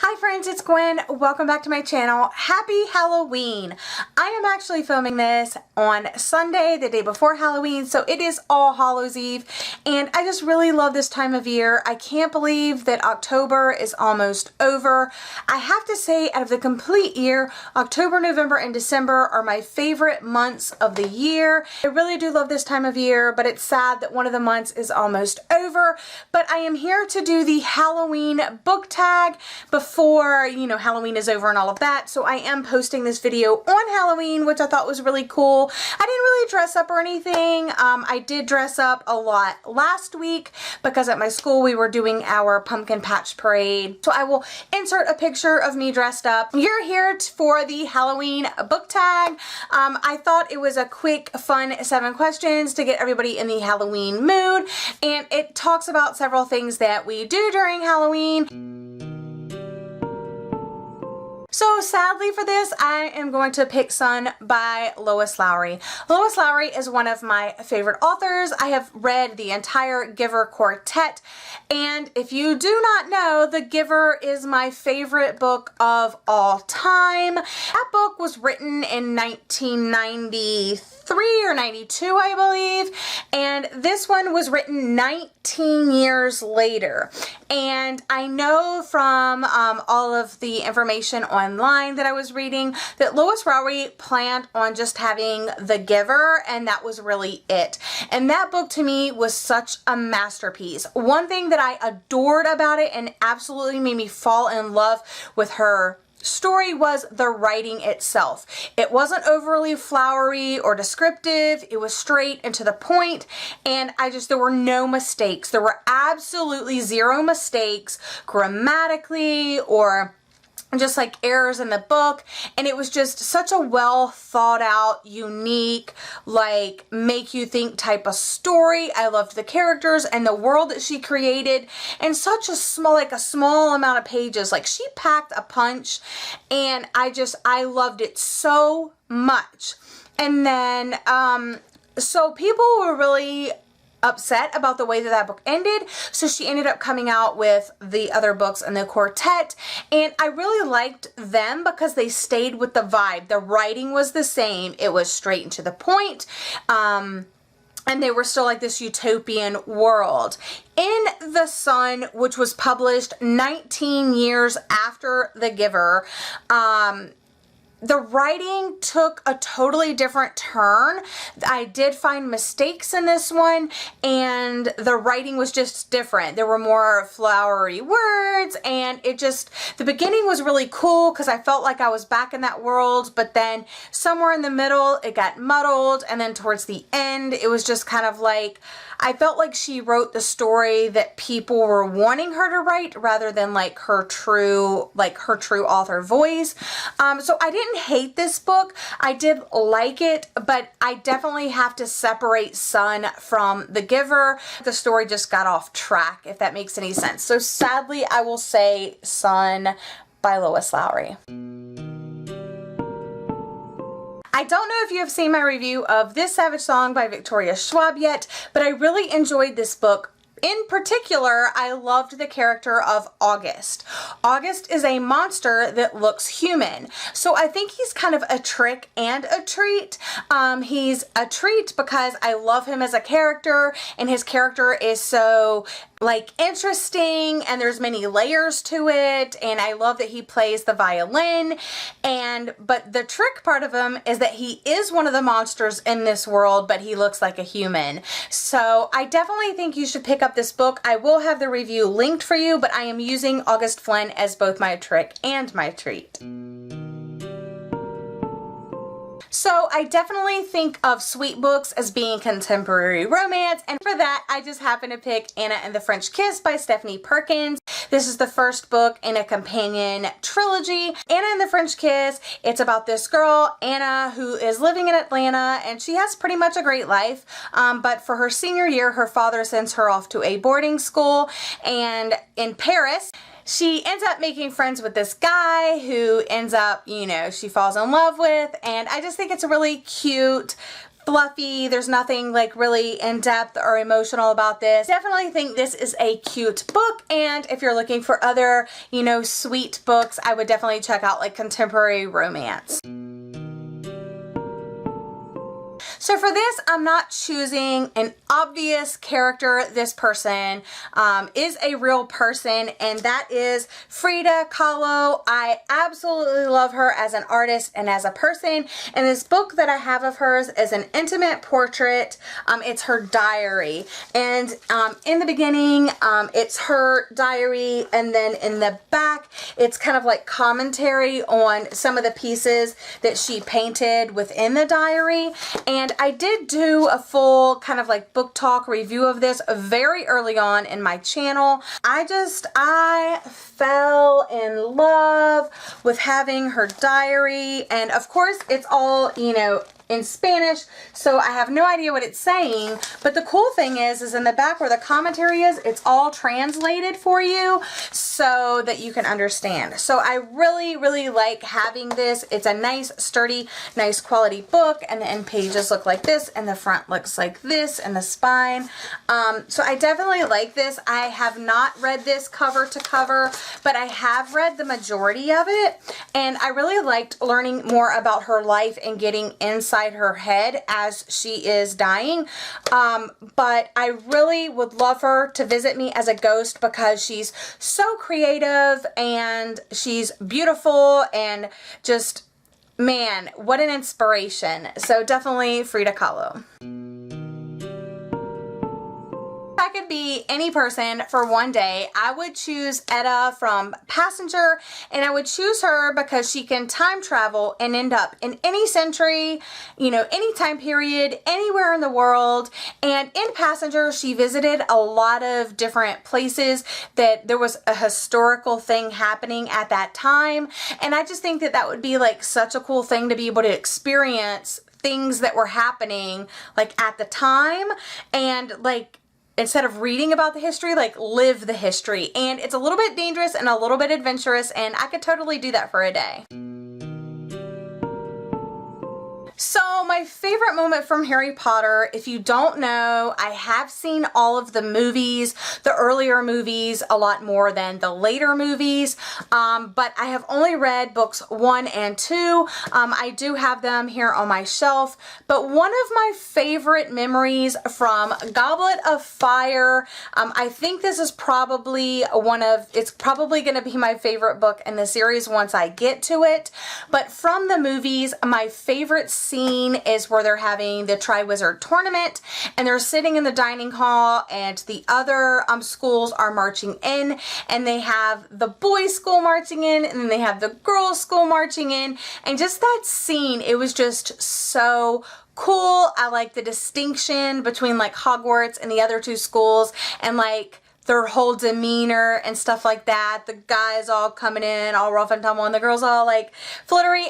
Hi friends, it's Gwen. Welcome back to my channel. Happy Halloween. I am actually filming this on Sunday, the day before Halloween, so it is All Hallows Eve, and I just really love this time of year. I can't believe that October is almost over. I have to say, out of the complete year, October, November, and December are my favorite months of the year. I really do love this time of year, but it's sad that one of the months is almost over. But I am here to do the Halloween book tag before, Halloween is over and all of that. So I am posting this video on Halloween, which I thought was really cool. I didn't really dress up or anything. I did dress up a lot last week because at my school we were doing our pumpkin patch parade. So I will insert a picture of me dressed up. You're here for the Halloween book tag. I thought it was a quick, fun 7 questions to get everybody in the Halloween mood. And it talks about several things that we do during Halloween. So sadly for this, I am going to pick Sun by Lois Lowry. Lois Lowry is one of my favorite authors. I have read the entire Giver quartet, and if you do not know, The Giver is my favorite book of all time. That book was written in 1993 or 92, I believe, and this one was written 19 years later. And I know from all of the information online that I was reading that Lois Lowry planned on just having The Giver, and that was really it. And that book to me was such a masterpiece. One thing that I adored about it and absolutely made me fall in love with her story was the writing itself. It wasn't overly flowery or descriptive. It was straight and to the point, and there were no mistakes. There were absolutely zero mistakes grammatically or just like errors in the book, and it was just such a well thought out, unique, like make you think type of story. I loved the characters and the world that she created, and such a small amount of pages. Like, she packed a punch, and I loved it so much. And then so people were really upset about the way that book ended, so she ended up coming out with the other books in the quartet, and I really liked them because they stayed with the vibe. The writing was the same. It was straight and to the point, and they were still like this utopian world. In The Sun, which was published 19 years after The Giver, the writing took a totally different turn. I did find mistakes in this one, and the writing was just different. There were more flowery words, and the beginning was really cool because I felt like I was back in that world, but then somewhere in the middle it got muddled, and then towards the end it was just kind of like, I felt like she wrote the story that people were wanting her to write rather than like her true author voice. So I didn't hate this book. I did like it, but I definitely have to separate Sun from The Giver. The story just got off track, if that makes any sense. So sadly, I will say Sun by Lois Lowry. I don't know if you have seen my review of This Savage Song by Victoria Schwab yet, but I really enjoyed this book. In particular, I loved the character of August. August is a monster that looks human. So I think he's kind of a trick and a treat. He's a treat because I love him as a character, and his character is so interesting, and there's many layers to it, and I love that he plays the violin. But the trick part of him is that he is one of the monsters in this world, but he looks like a human. So I definitely think you should pick up this book. I will have the review linked for you, but I am using August Flynn as both my trick and my treat. So I definitely think of sweet books as being contemporary romance, and for that I just happen to pick Anna and the French Kiss by Stephanie Perkins. This is the first book in a companion trilogy. Anna and the French Kiss, it's about this girl, Anna, who is living in Atlanta, and she has pretty much a great life, but for her senior year her father sends her off to a boarding school, and in Paris she ends up making friends with this guy who ends up, she falls in love with, and I just think it's a really cute, fluffy. There's nothing like really in-depth or emotional about this. Definitely think this is a cute book, and if you're looking for other, you know, sweet books, I would definitely check out like contemporary romance. So for this, I'm not choosing an obvious character. This person is a real person, and that is Frida Kahlo. I absolutely love her as an artist and as a person, and this book that I have of hers is an intimate portrait. It's her diary, and in the beginning, it's her diary, and then in the back, it's kind of like commentary on some of the pieces that she painted within the diary. And I did do a full kind of like book talk review of this very early on in my channel. I fell in love with having her diary, and of course it's all, you know, in Spanish, so I have no idea what it's saying, but the cool thing is in the back where the commentary is, it's all translated for you so that you can understand. So I really, really like having this. It's a nice, sturdy, nice quality book, and the end pages look like this, and the front looks like this, and the spine. So I definitely like this. I have not read this cover to cover, but I have read the majority of it, and I really liked learning more about her life and getting inside her head as she is dying. But I really would love her to visit me as a ghost because she's so creative and she's beautiful and just, man, what an inspiration. So definitely Frida Kahlo. If I could be any person for one day, I would choose Etta from Passenger, and I would choose her because she can time travel and end up in any century, you know, any time period, anywhere in the world. And in Passenger, she visited a lot of different places that there was a historical thing happening at that time, and I just think that that would be like such a cool thing to be able to experience things that were happening like at the time, and like instead of reading about the history, like live the history. And it's a little bit dangerous and a little bit adventurous, and I could totally do that for a day. So my favorite moment from Harry Potter, if you don't know, I have seen all of the movies, the earlier movies, a lot more than the later movies, but I have only read books 1 and 2. I do have them here on my shelf, but one of my favorite memories from Goblet of Fire, I think this is probably it's probably going to be my favorite book in the series once I get to it, but from the movies, my favorite scene is where they're having the Triwizard Tournament, and they're sitting in the dining hall, and the other schools are marching in, and they have the boys' school marching in, and then they have the girls' school marching in, and just that scene, it was just so cool. I like the distinction between like Hogwarts and the other two schools, and like their whole demeanor and stuff like that. The guys all coming in all rough and tumble, and the girls all like flittery.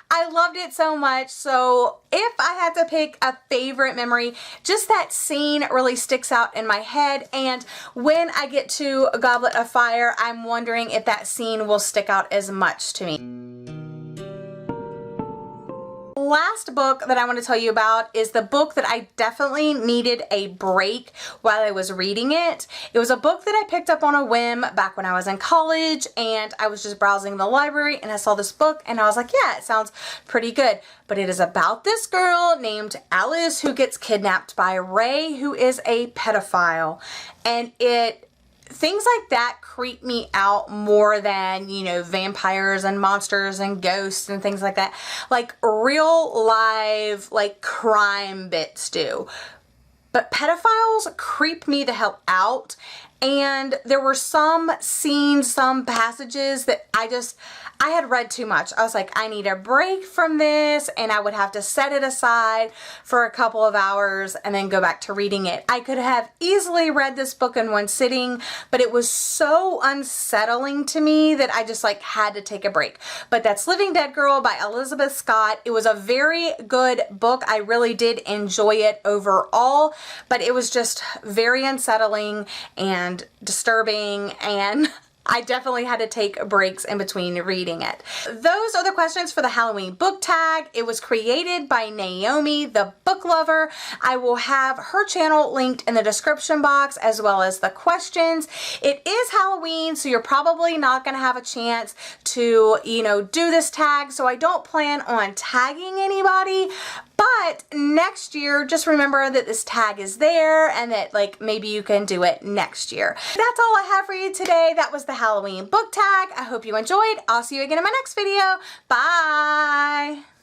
I loved it so much. So if I had to pick a favorite memory, just that scene really sticks out in my head. And when I get to a Goblet of Fire, I'm wondering if that scene will stick out as much to me. Last book that I want to tell you about is the book that I definitely needed a break while I was reading it. It was a book that I picked up on a whim back when I was in college, and I was just browsing the library and I saw this book and I was like, yeah, it sounds pretty good. But it is about this girl named Alice who gets kidnapped by Ray, who is a pedophile, and things like that creep me out more than, you know, vampires and monsters and ghosts and things like that. Like real live, like crime bits do. But pedophiles creep me the hell out. And there were some scenes, some passages that I had read too much. I was like, I need a break from this, and I would have to set it aside for a couple of hours and then go back to reading it. I could have easily read this book in one sitting, but it was so unsettling to me that I just like had to take a break. But that's Living Dead Girl by Elizabeth Scott. It was a very good book. I really did enjoy it overall, but it was just very unsettling and disturbing, and I definitely had to take breaks in between reading it. Those are the questions for the Halloween book tag. It was created by Naomi, the book lover. I will have her channel linked in the description box as well as the questions. It is Halloween, so you're probably not going to have a chance to, do this tag. So I don't plan on tagging anybody. But next year, just remember that this tag is there and that maybe you can do it next year. That's all I have for you today. That was the Halloween book tag. I hope you enjoyed. I'll see you again in my next video. Bye.